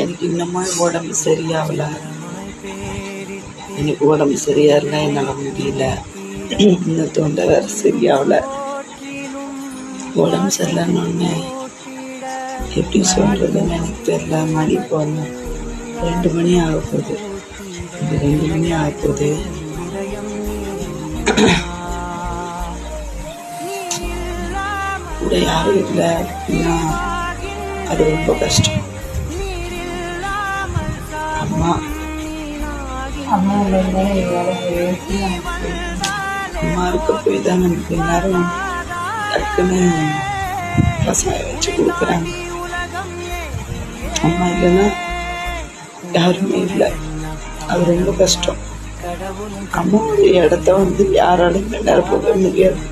எனக்கு இன்னமும் உடம்பு சரியாகல. எனக்கு உடம்பு சரியா இல்லை, என்னால் முடியல. இந்த தொண்டை வேறு சரியாகல. உடம்பு சரியில்லைன்னு எப்படி சொல்கிறதுன்னு எனக்கு தெரியல. மணி போகணும், 2 மணி ஆகப்போகுது. இந்த 2 மணி ஆகப்போகுது. கூட யாரும் இல்லை அப்படின்னா அது ரொம்ப கஷ்டம். அம்மா இருக்க போய் தான் நமக்கு எல்லாரும் டக்குன்னு கசாயம் வச்சு கொடுக்குறாங்க. அம்மா இல்லைன்னா யாருமே இல்லை. அது ரொம்ப கஷ்டம். அம்மாவுடைய இடத்த யாராலையும் நிரப்பவே முடியாது.